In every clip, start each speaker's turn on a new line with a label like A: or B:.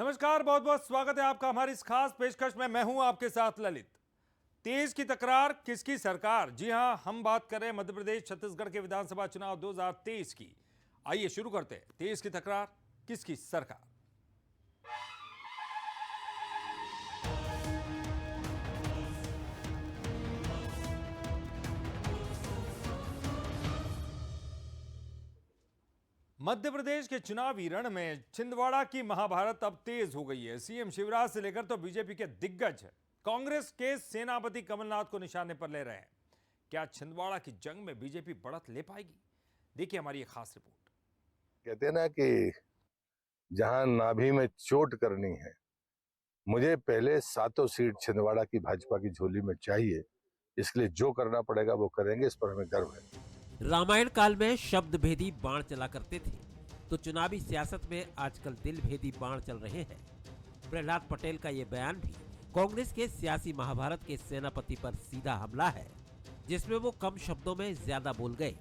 A: नमस्कार, बहुत बहुत स्वागत है आपका हमारी इस खास पेशकश में। मैं हूं आपके साथ ललित। तेज की तकरार किसकी सरकार? जी हां, हम बात कर रहे हैं मध्य प्रदेश छत्तीसगढ़ के विधानसभा चुनाव 2023 की। आइए शुरू करते हैं। तेज की तकरार किसकी सरकार? मध्य प्रदेश के चुनावी रण में छिंदवाड़ा की महाभारत अब तेज हो गई है। सीएम शिवराज से लेकर तो बीजेपी के दिग्गज कांग्रेस के सेनापति कमलनाथ को निशाने पर ले रहे हैं। क्या छिंदवाड़ा की जंग में बीजेपी बढ़त ले पाएगी? देखिए हमारी एक खास रिपोर्ट।
B: कहते हैं ना कि जहां नाभि में चोट करनी है, मुझे पहले 7 सीट छिंदवाड़ा की भाजपा की झोली में चाहिए। इसलिए जो करना पड़ेगा वो करेंगे, इस पर हमें गर्व है।
C: रामायण काल में शब्द भेदी बाण चला करते थे, तो चुनावी सियासत में आजकल दिल भेदी बाण चल रहे हैं। प्रहलाद पटेल का ये बयान भी कांग्रेस के सियासी महाभारत के सेनापति पर सीधा हमला है, जिसमें वो कम शब्दों में ज्यादा बोल गए।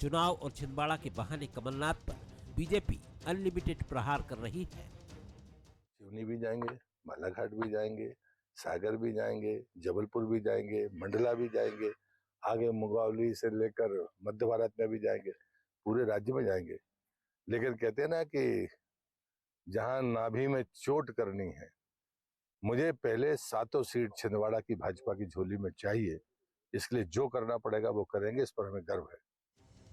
C: चुनाव और छिंदवाड़ा के बहाने कमलनाथ पर बीजेपी अनलिमिटेड प्रहार कर रही है।
B: सिवनी भी जाएंगे, बालाघाट भी जाएंगे, सागर भी जाएंगे, जबलपुर भी जाएंगे, मंडला भी जाएंगे, आगे मुंगावली से लेकर मध्य भारत में भी जाएंगे, पूरे राज्य में जाएंगे। लेकिन कहते हैं ना कि जहां नाभि में चोट करनी है, मुझे पहले 7 सीट छिंदवाड़ा की भाजपा की झोली में चाहिए। इसलिए जो करना पड़ेगा वो करेंगे, इस पर हमें गर्व है।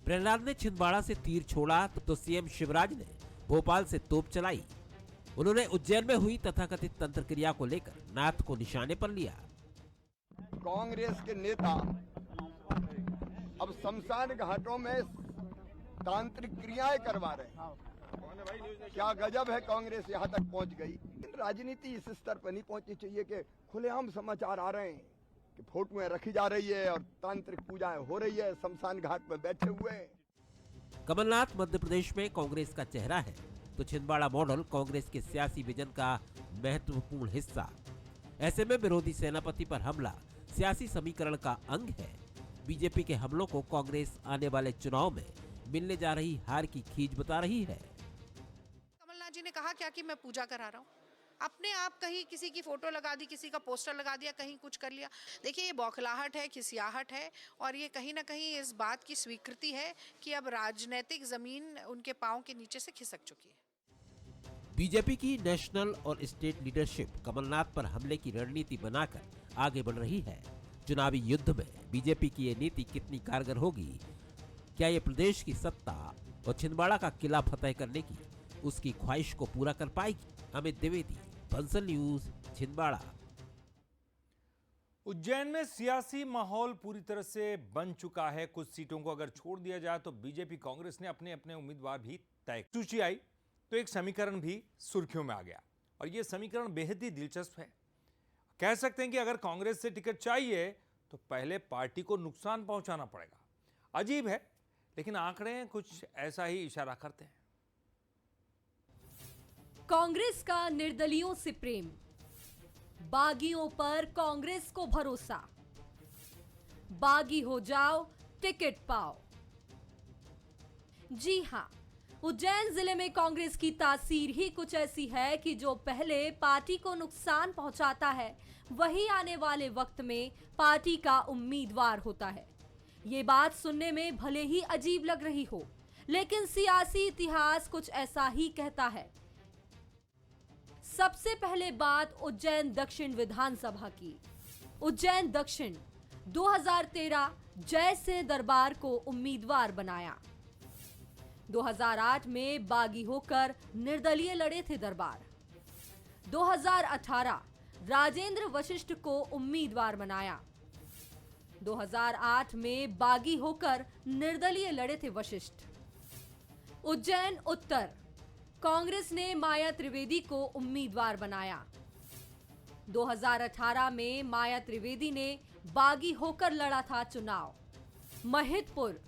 C: प्रहलाद ने छिंदवाड़ा से तीर छोड़ा तो सीएम शिवराज ने भोपाल से तोप चलाई। उन्होंने उज्जैन में हुई तथाकथित तंत्र क्रिया को लेकर नाथ को निशाने पर लिया।
D: कांग्रेस के नेता अब शमशान घाटों में तांत्रिक क्रियाएं करवा रहे हैं। क्या गजब है, कांग्रेस यहाँ तक पहुँच गई। राजनीति इस स्तर पर नहीं पहुँचनी चाहिए कि खुलेआम समाचार आ रहे हैं कि फोटोएं रखी जा रही है और तांत्रिक पूजाएं हो रही है, शमशान घाट में बैठे हुए।
C: कमलनाथ मध्य प्रदेश में कांग्रेस का चेहरा है, तो छिंदवाड़ा मॉडल कांग्रेस के सियासी विजन का महत्वपूर्ण हिस्सा। ऐसे में विरोधी सेनापति पर हमला सियासी समीकरण का अंग है। बीजेपी के हमलों को कांग्रेस आने वाले चुनाव में मिलने जा रही हार की खींच बता रही है।
E: कमलनाथ जी ने कहा क्या कि मैं पूजा करा रहा हूँ। अपने आप कहीं किसी की फोटो लगा दी, किसी का पोस्टर लगा दिया, कहीं कुछ कर लिया। देखिए, ये बौखलाहट है, खिसियाहट है, और ये कहीं ना कहीं इस बात की स्वीकृति है कि अब राजनीतिक जमीन उनके पांव के नीचे से खिसक चुकी है।
C: बीजेपी की नेशनल और स्टेट लीडरशिप कमलनाथ पर हमले की रणनीति बनाकर आगे बढ़ रही है। चुनावी युद्ध में बीजेपी की ये नीति कितनी कारगर होगी? क्या ये प्रदेश की सत्ता और छिंदवाड़ा का किला फतेह करने की उसकी ख्वाहिश को पूरा कर पाएगी? अमित द्विवेदी, बंसल न्यूज, छिंदवाड़ा।
A: उज्जैन में सियासी माहौल पूरी तरह से बन चुका है। कुछ सीटों को अगर छोड़ दिया जाए तो बीजेपी कांग्रेस ने अपने अपने उम्मीदवार भी तय। सूची आई तो एक समीकरण भी सुर्खियों में आ गया, और यह समीकरण बेहद ही दिलचस्प है। कह सकते हैं कि अगर कांग्रेस से टिकट चाहिए तो पहले पार्टी को नुकसान पहुंचाना पड़ेगा। अजीब है, लेकिन आंकड़े कुछ ऐसा ही इशारा करते हैं।
F: कांग्रेस का निर्दलियों से प्रेम, बागियों पर कांग्रेस को भरोसा। बागी हो जाओ, टिकट पाओ। जी हां, उज्जैन जिले में कांग्रेस की तासीर ही कुछ ऐसी है कि जो पहले पार्टी को नुकसान पहुंचाता है, वही आने वाले वक्त में पार्टी का उम्मीदवार होता है। ये बात सुनने में भले ही अजीब लग रही हो, लेकिन सियासी इतिहास कुछ ऐसा ही कहता है। सबसे पहले बात उज्जैन दक्षिण विधानसभा की। उज्जैन दक्षिण 2013 जय सिंह दरबार को उम्मीदवार बनाया। 2008 में बागी होकर निर्दलीय लड़े थे दरबार। 2018 राजेंद्र वशिष्ठ को उम्मीदवार बनाया। 2008 में बागी होकर निर्दलीय लड़े थे वशिष्ठ। उज्जैन उत्तर कांग्रेस ने माया त्रिवेदी को उम्मीदवार बनाया। 2018 में माया त्रिवेदी ने बागी होकर लड़ा था चुनाव। महिदपुर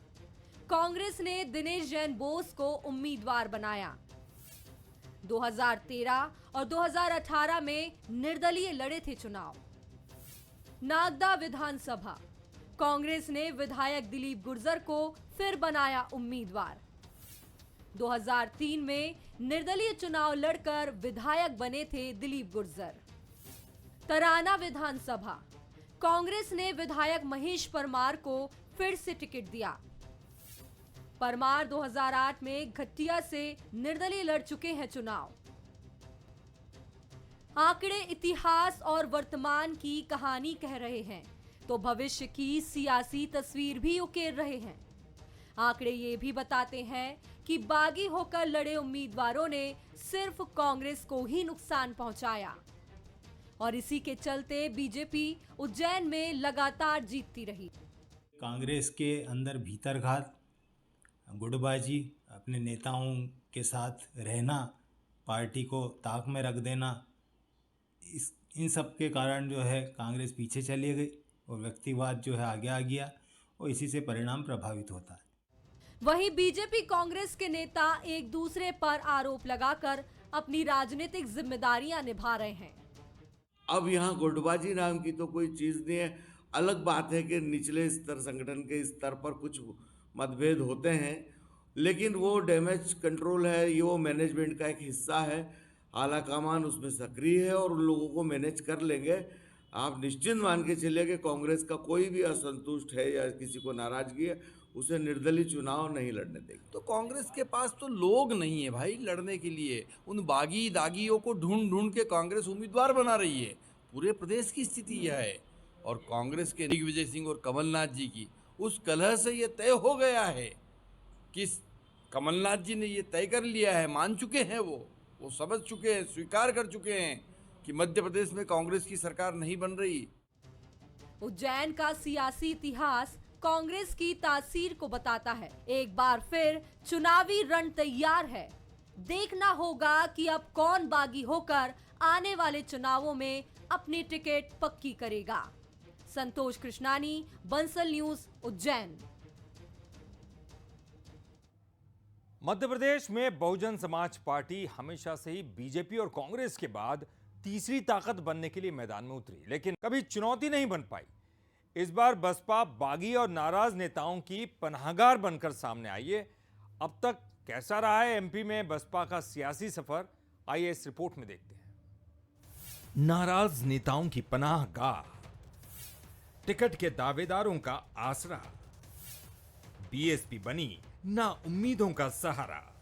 F: कांग्रेस ने दिनेश जैन बोस को उम्मीदवार बनाया। 2013 और 2018 में निर्दलीय लड़े थे चुनाव। नागदा विधानसभा कांग्रेस ने विधायक दिलीप गुर्जर को फिर बनाया उम्मीदवार। 2003 में निर्दलीय चुनाव लड़कर विधायक बने थे दिलीप गुर्जर। तराना विधानसभा, कांग्रेस ने विधायक महेश परमार को फिर से टिकट दिया। परमार 2008 में घटिया से निर्दलीय लड़ चुके हैं चुनाव। आंकड़े इतिहास और वर्तमान की कहानी कह रहे हैं तो भविष्य की सियासी तस्वीर भी उकेर रहे हैं। आंकड़े ये भी बताते हैं कि बागी होकर लड़े उम्मीदवारों ने सिर्फ कांग्रेस को ही नुकसान पहुंचाया और इसी के चलते बीजेपी उज्जैन में लगातार जीतती रही।
G: कांग्रेस के अंदर भीतरघात, गुटबाजी, अपने नेताओं के साथ रहना, पार्टी को ताक में रख देना, इन सब के कारण जो है कांग्रेस पीछे चली गई और व्यक्तिवाद जो है आगे आ गया और इसी से परिणाम प्रभावित होता है।
F: वहीं बीजेपी कांग्रेस के नेता एक दूसरे पर आरोप लगाकर अपनी राजनीतिक जिम्मेदारियां निभा रहे हैं।
H: अब यहाँ गुटबाजी नाम की तो कोई चीज नहीं है। अलग बात है कि निचले स्तर, संगठन के स्तर पर कुछ मतभेद होते हैं, लेकिन वो डैमेज कंट्रोल है, ये वो मैनेजमेंट का एक हिस्सा है। आला कमान उसमें सक्रिय है और उन लोगों को मैनेज कर लेंगे। आप निश्चिंत मान के चलिए कि कांग्रेस का कोई भी असंतुष्ट है या किसी को नाराजगी है, उसे निर्दलीय चुनाव नहीं लड़ने देगी।
I: तो कांग्रेस के पास तो लोग नहीं है भाई लड़ने के लिए। उन बागी दागियों को ढूंढ ढूंढ के कांग्रेस उम्मीदवार बना रही है। पूरे प्रदेश की स्थिति यह है। और कांग्रेस के दिग्विजय सिंह और कमलनाथ जी की उस कलह से ये तय हो गया है कि कमलनाथ जी ने ये तय कर लिया है, मान चुके हैं, वो समझ चुके हैं, स्वीकार कर चुके हैं कि मध्य प्रदेश में कांग्रेस की सरकार नहीं बन रही।
F: उज्जैन का सियासी इतिहास कांग्रेस की तासीर को बताता है। एक बार फिर चुनावी रण तैयार है। देखना होगा कि अब कौन बागी होकर आने वाले चुनावों में अपनी टिकट पक्की करेगा। संतोष कृष्णानी, बंसल न्यूज, उज्जैन।
A: मध्य प्रदेश में बहुजन समाज पार्टी हमेशा से ही बीजेपी और कांग्रेस के बाद तीसरी ताकत बनने के लिए मैदान में उतरी, लेकिन कभी चुनौती नहीं बन पाई। इस बार बसपा बागी और नाराज नेताओं की पनाहगार बनकर सामने आई है। अब तक कैसा रहा है एमपी में बसपा का सियासी सफर, आइए इस रिपोर्ट में देखते हैं। नाराज नेताओं की पनाहगाह, टिकट के दावेदारों का आसरा, बीएसपी बनी ना उम्मीदों का सहारा।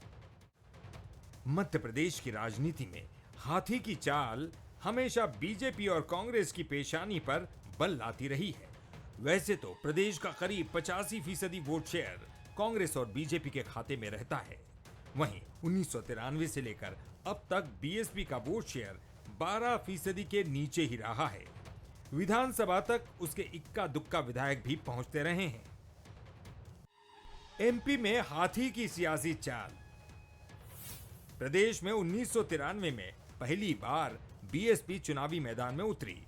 A: मध्य प्रदेश की राजनीति में हाथी की चाल हमेशा बीजेपी और कांग्रेस की पेशानी पर बल लाती रही है। वैसे तो प्रदेश का करीब 85% वोट शेयर कांग्रेस और बीजेपी के खाते में रहता है। वहीं 1993 से लेकर अब तक बीएसपी का वोट शेयर 12% के नीचे ही रहा है। विधानसभा तक उसके इक्का दुक्का विधायक भी पहुंचते रहे हैं। एमपी में हाथी की सियासी चाल। प्रदेश में 1993 में पहली बार बीएसपी चुनावी मैदान में उतरी।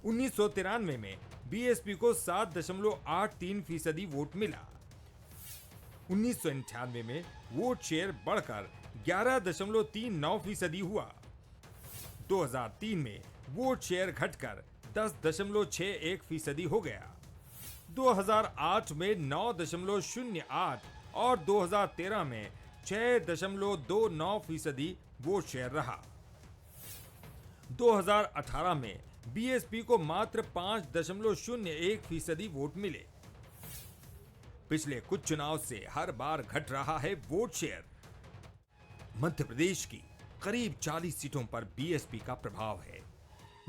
A: 1993 में बीएसपी को 7.83% वोट मिला। 1998 में वोट शेयर बढ़कर 11.39% हुआ। 2003 में वोट शेयर घटकर 10.61% हो गया। 2008 में 9.08 और 2013 में 6.29% वोट शेयर रहा। 2018 में बीएसपी को मात्र 5.01% वोट मिले। पिछले कुछ चुनाव से हर बार घट रहा है वोट शेयर। मध्य प्रदेश की करीब 40 सीटों पर बीएसपी का प्रभाव है।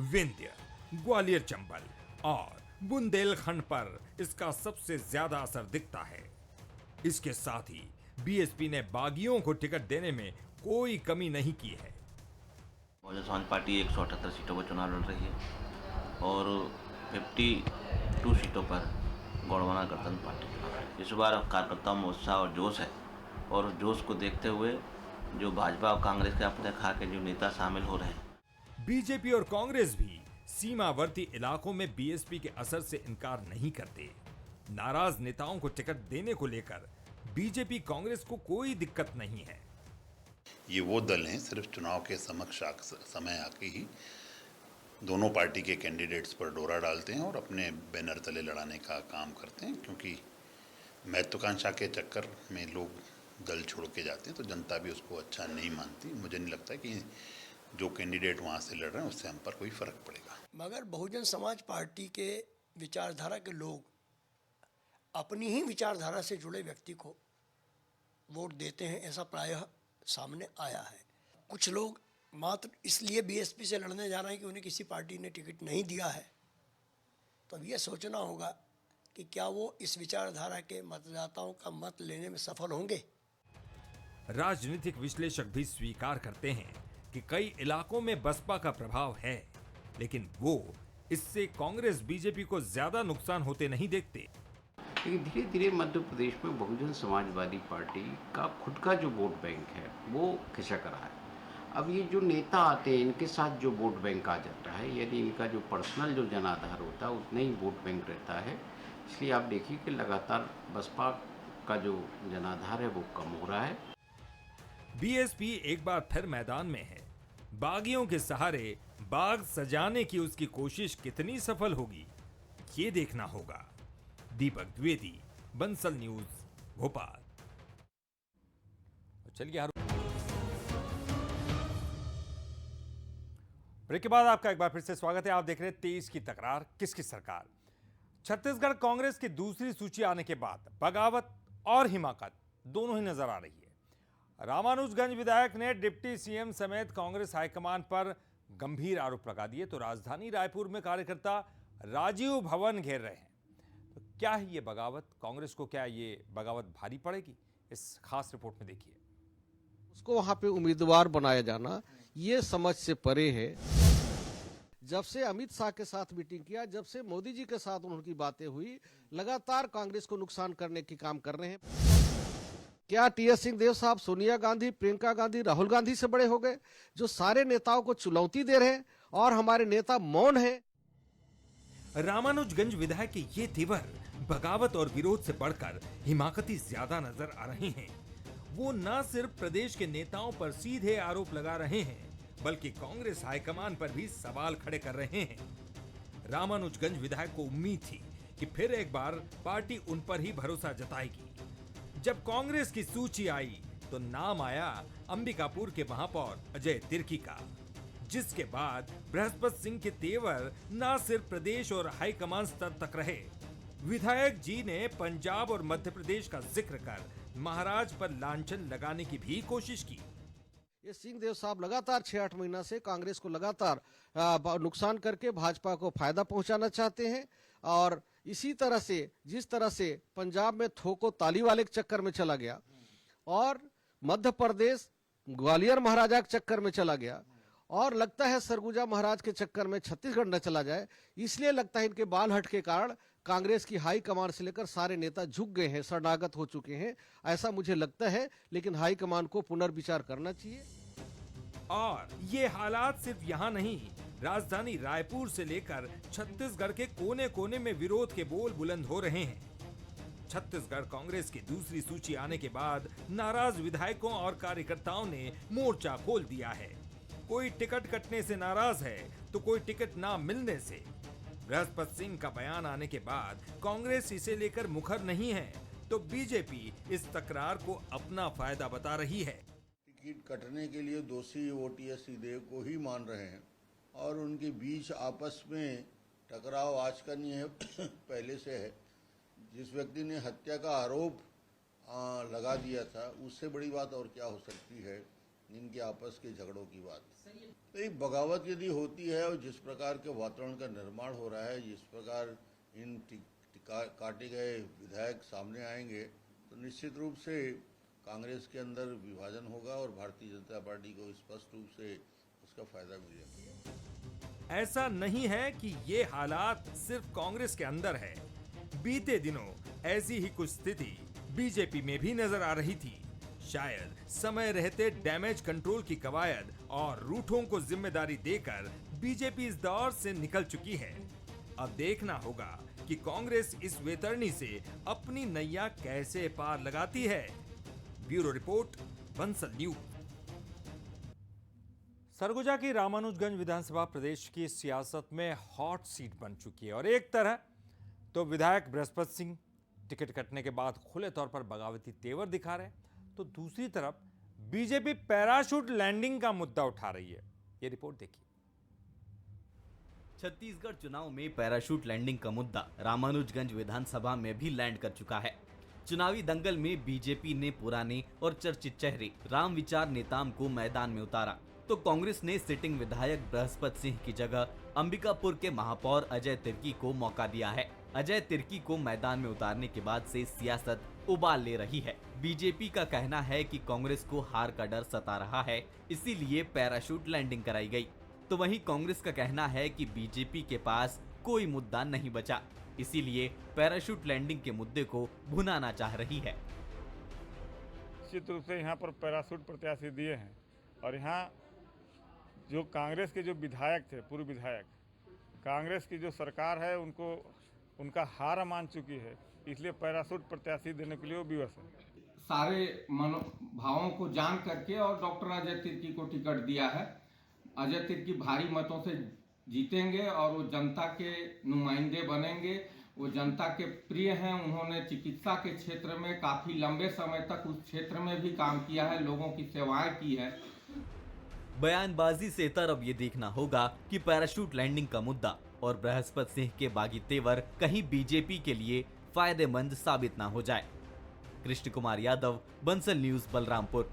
A: विंध्य, ग्वालियर, चंबल और बुंदेलखंड पर इसका सबसे ज्यादा असर दिखता है। इसके साथ ही बीएसपी ने बागियों को टिकट देने में कोई कमी नहीं की है।
J: बहुजन समाज पार्टी 178 सीटों पर चुनाव लड़ रही है और 52 सीटों पर गौड़वाना गणतंत्र पार्टी चुनाव लड़ रही है। इस बार कार्यकर्ताओं में उत्साह और जोश है और जोश को देखते हुए जो भाजपा और कांग्रेस के अपने खा के जो नेता शामिल हो रहे हैं।
A: बीजेपी और कांग्रेस भी सीमावर्ती इलाकों में बीएसपी के असर से इनकार नहीं करते। नाराज नेताओं को टिकट देने को लेकर बीजेपी कांग्रेस को कोई दिक्कत नहीं है।
K: ये वो दल हैं सिर्फ चुनाव के समय आके ही दोनों पार्टी के कैंडिडेट्स पर डोरा डालते हैं और अपने बैनर तले लड़ाने का काम करते हैं, क्योंकि महत्वाकांक्षा के चक्कर में लोग दल छोड़ के जाते हैं तो जनता भी उसको अच्छा नहीं मानती। मुझे नहीं लगता कि जो कैंडिडेट वहाँ से लड़ रहे हैं उससे हम पर कोई फ़र्क पड़ेगा।
L: मगर बहुजन समाज पार्टी के विचारधारा के लोग अपनी ही विचारधारा से जुड़े व्यक्ति को वोट देते हैं, ऐसा प्रायः सामने आया है। कुछ लोग मात्र इसलिए बीएसपी से लड़ने जा रहे हैं कि उन्हें किसी पार्टी ने टिकट नहीं दिया है, तो अब यह सोचना होगा कि क्या वो इस विचारधारा के मतदाताओं का मत लेने में सफल होंगे।
A: राजनीतिक विश्लेषक भी स्वीकार करते हैं कि कई इलाकों में बसपा का प्रभाव है, लेकिन वो इससे कांग्रेस बीजेपी को ज्यादा नुकसान होते नहीं देखते।
M: लेकिन धीरे धीरे मध्य प्रदेश में बहुजन समाजवादी पार्टी का खुद का जो वोट बैंक है वो खिसक रहा है। अब ये जो नेता आते हैं इनके साथ जो वोट बैंक आ जाता है, यदि इनका जो पर्सनल जो जनाधार होता है उतना ही वोट बैंक रहता है। इसलिए आप देखिए कि लगातार बसपा का जो जनाधार है वो कम हो रहा है।
A: बीएसपी एक बार फिर मैदान में है। बागियों के सहारे बाग सजाने की उसकी कोशिश कितनी सफल होगी, ये देखना होगा। दीपक द्विवेदी, बंसल न्यूज, भोपाल। चलिए ब्रेक के बाद आपका एक बार फिर से स्वागत है। आप देख रहे हैं 23 की तकरार किसकी सरकार। छत्तीसगढ़ कांग्रेस की दूसरी सूची आने के बाद बगावत और हिमाकत दोनों ही नजर आ रही है। रामानुजगंज विधायक ने डिप्टी सीएम समेत कांग्रेस हाईकमान पर गंभीर आरोप लगा दिए, तो राजधानी रायपुर में कार्यकर्ता राजीव भवन घेर रहे हैं। तो क्या है ये बगावत? कांग्रेस को क्या ये बगावत भारी पड़ेगी? इस खास रिपोर्ट में देखिए।
N: उसको वहां पे उम्मीदवार बनाया जाना ये समझ से परे है। जब से अमित शाह के साथ मीटिंग किया, जब से मोदी जी के साथ उनकी बातें हुई, लगातार कांग्रेस को नुकसान करने की काम कर रहे हैं। क्या टीएस सिंहदेव साहब सोनिया गांधी, प्रियंका गांधी, राहुल गांधी से बड़े हो गए, जो सारे नेताओं को चुनौती दे रहे हैं और हमारे नेता मौन है?
A: रामानुजगंज विधायक के ये तेवर बगावत और विरोध से बढ़कर हिमाकती ज्यादा नजर आ रहे हैं। वो न सिर्फ प्रदेश के नेताओं पर सीधे आरोप लगा रहे हैं, बल्कि कांग्रेस हाईकमान पर भी सवाल खड़े कर रहे हैं। रामानुजगंज विधायक को उम्मीद थी कि फिर एक बार पार्टी उन पर ही भरोसा जताएगी। जब कांग्रेस की सूची आई तो नाम आया अंबिकापुर के महापौर अजय तिर्की का, जिसके बाद बृहस्पति सिंह के तेवर न सिर्फ प्रदेश और हाईकमान स्तर तक रहे। विधायक जी ने पंजाब और मध्य प्रदेश का जिक्र कर महाराज पर लांछन लगाने की भी कोशिश की।
N: ये सिंहदेव साहब लगातार 6-8 महीना से कांग्रेस को लगातार नुकसान करके भाजपा को फायदा पहुंचाना चाहते हैं, और इसी तरह से जिस तरह से पंजाब में थोको ताली वाले के चक्कर में चला गया और मध्य प्रदेश ग्वालियर महाराजा के चक्कर में चला गया, और लगता है सरगुजा महाराज के चक्कर में छत्तीसगढ़ न चला जाए, इसलिए लगता है इनके बाल हट के कारण कांग्रेस की हाई कमान से लेकर सारे नेता झुक गए हैं, शरणागत हो चुके हैं, ऐसा मुझे लगता है। लेकिन हाई कमान को पुनर्विचार करना चाहिए।
A: और ये हालात सिर्फ यहाँ नहीं, राजधानी रायपुर से लेकर छत्तीसगढ़ के कोने कोने में विरोध के बोल बुलंद हो रहे हैं। छत्तीसगढ़ कांग्रेस की दूसरी सूची आने के बाद नाराज विधायकों और कार्यकर्ताओं ने मोर्चा खोल दिया है। कोई टिकट कटने से नाराज है तो कोई टिकट ना मिलने से। बृहस्पति सिंह का बयान आने के बाद कांग्रेस इसे लेकर मुखर नहीं है, तो बीजेपी इस तकरार को अपना फायदा बता रही है।
O: टिकट कटने के लिए दोषी ओटीएस सिंहदेव को ही मान रहे हैं और उनके बीच आपस में टकराव आज का नहीं है, पहले से है। जिस व्यक्ति ने हत्या का आरोप लगा दिया था, उससे बड़ी बात और क्या हो सकती है इनके आपस के झगड़ों की बात। तो ये बगावत यदि होती है और जिस प्रकार के वातावरण का निर्माण हो रहा है, जिस प्रकार इन काटे गए विधायक सामने आएंगे, तो निश्चित रूप से कांग्रेस के अंदर विभाजन होगा और भारतीय जनता पार्टी को स्पष्ट रूप से उसका फायदा मिलेगा।
A: ऐसा नहीं है कि ये हालात सिर्फ कांग्रेस के अंदर है। बीते दिनों ऐसी ही कुछ स्थिति बीजेपी में भी नजर आ रही थी। शायद समय रहते डैमेज कंट्रोल की कवायद और रूठों को जिम्मेदारी देकर बीजेपी इस दौर से निकल चुकी है। अब देखना होगा कि कांग्रेस इस वैतरणी से अपनी नैया कैसे पार लगाती है। Bureau report, Bansal news. Surguja की रामानुजगंज विधानसभा प्रदेश की सियासत में हॉट सीट बन चुकी है, और एक तरह तो विधायक बृहस्पति सिंह टिकट कटने के बाद खुले तौर पर बगावती तेवर दिखा रहे हैं, तो दूसरी तरफ बीजेपी पैराशूट लैंडिंग का मुद्दा उठा रही है। ये रिपोर्ट देखिए।
P: छत्तीसगढ़ चुनाव में पैराशूट लैंडिंग का मुद्दा रामानुजगंज विधानसभा में भी लैंड कर चुका है। चुनावी दंगल में बीजेपी ने पुराने और चर्चित चेहरे राम विचार नेताम को मैदान में उतारा, तो कांग्रेस ने सिटिंग विधायक बृहस्पत सिंह की जगह अंबिकापुर के महापौर अजय तिर्की को मौका दिया है। अजय तिर्की को मैदान में उतारने के बाद से सियासत उबाल ले रही है। बीजेपी का कहना है कि कांग्रेस को हार का डर सता रहा है, इसीलिए पैराशूट लैंडिंग कराई गई। तो वहीं कांग्रेस का कहना है कि बीजेपी के पास कोई मुद्दा नहीं बचा, इसीलिए पैराशूट लैंडिंग के मुद्दे को भुनाना चाह रही है।
Q: निश्चित रूप से यहाँ पर पैराशूट प्रत्याशी दिए हैं और यहाँ जो कांग्रेस के जो विधायक थे, पूर्व विधायक, कांग्रेस की जो सरकार है उनका हार मान चुकी है, इसलिए पैराशूट प्रत्याशी देने के लिए वो विवश है।
R: सारे मनोभावों को जान करके और डॉक्टर अजय तिर्की को टिकट दिया है। अजय तिर्की भारी मतों से जीतेंगे और वो जनता के नुमाइंदे बनेंगे। वो जनता के प्रिय हैं। उन्होंने चिकित्सा के क्षेत्र में काफी लंबे समय तक उस क्षेत्र में भी काम किया है, लोगों की सेवाएं की है।
P: बयानबाजी से इतर अब ये देखना होगा कि पैराशूट लैंडिंग का मुद्दा और बृहस्पत सिंह के बागी तेवर कहीं बीजेपी के लिए फायदेमंद साबित ना हो जाए। कृष्ण कुमार यादव, बंसल न्यूज, बलरामपुर।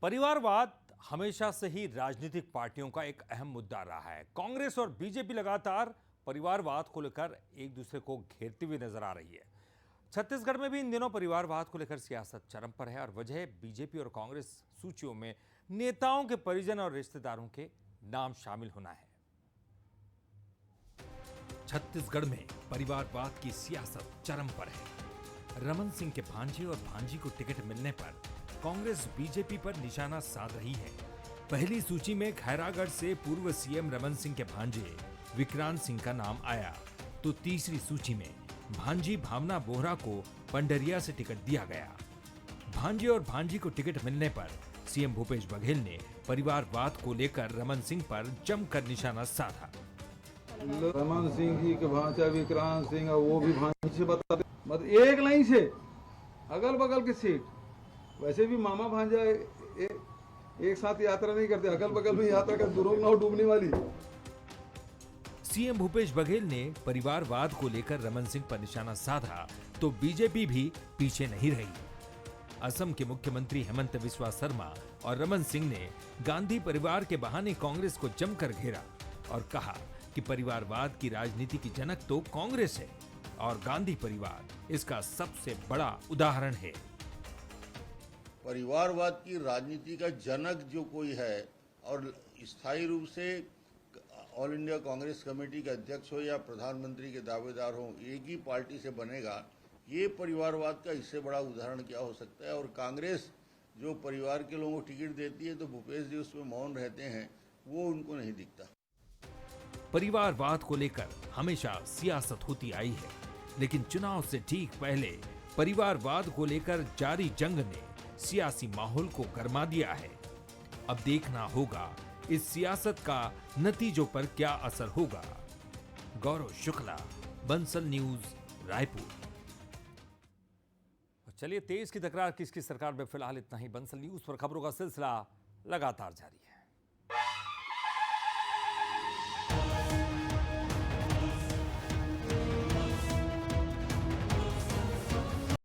A: परिवारवाद हमेशा से ही राजनीतिक पार्टियों का एक अहम मुद्दा रहा है। कांग्रेस और बीजेपी लगातार परिवारवाद को लेकर एक दूसरे को घेरती हुई नजर आ रही है। छत्तीसगढ़ में भी इन दिनों परिवारवाद को लेकर सियासत चरम पर है और वजह बीजेपी और कांग्रेस सूचियों में नेताओं के परिजन और रिश्तेदारों के नाम शामिल होना है। छत्तीसगढ़ में परिवारवाद की सियासत चरम पर है। रमन सिंह के भांजे और भांजी को टिकट मिलने पर कांग्रेस बीजेपी पर निशाना साध रही है। पहली सूची में खैरागढ़ से पूर्व सीएम रमन सिंह के भांजे विक्रांत सिंह का नाम आया, तो तीसरी सूची में भांजी भावना बोहरा को पंडरिया से टिकट दिया गया। भांजे और भांजी को टिकट मिलने पर सीएम भूपेश बघेल ने परिवारवाद को लेकर रमन सिंह पर जमकर निशाना साधा।
S: रमन सिंह जी के भांजा विक्रांत सिंह, वो भी भांजी से बताते, मतलब एक लाइन से अगल बगल की सीट। वैसे भी मामा भांजा एक साथ यात्रा नहीं करते, अगल बगल में यात्रा कर, दोनों नाव डूबने वाली।
A: सीएम भूपेश बघेल ने परिवारवाद को लेकर रमन सिंह पर निशाना साधा, तो बीजेपी भी पीछे नहीं रही। असम के मुख्यमंत्री हेमंत बिस्वा शर्मा और रमन सिंह ने गांधी परिवार के बहाने कांग्रेस को जमकर घेरा और कहा कि परिवारवाद की राजनीति की जनक तो कांग्रेस है और गांधी परिवार इसका सबसे बड़ा उदाहरण है।
O: परिवारवाद की राजनीति का जनक जो कोई है और स्थायी रूप से ऑल इंडिया कांग्रेस कमेटी के अध्यक्ष हो या प्रधानमंत्री के दावेदार हो, एक ही पार्टी से बनेगा, ये परिवारवाद का इससे बड़ा उदाहरण क्या हो सकता है। और कांग्रेस जो परिवार के लोगों को टिकट देती है तो भूपेश जी उसमें मौन रहते हैं, वो उनको नहीं दिखता।
A: परिवारवाद को लेकर हमेशा सियासत होती आई है, लेकिन चुनाव से ठीक पहले परिवारवाद को लेकर जारी जंग ने सियासी माहौल को गरमा दिया है। अब देखना होगा इस सियासत का नतीजों पर क्या असर होगा। गौरव शुक्ला, बंसल न्यूज, रायपुर। चलिए, तेज की तकरार किसकी सरकार में फिलहाल इतना ही। बंसल न्यूज पर खबरों का सिलसिला लगातार जारी है।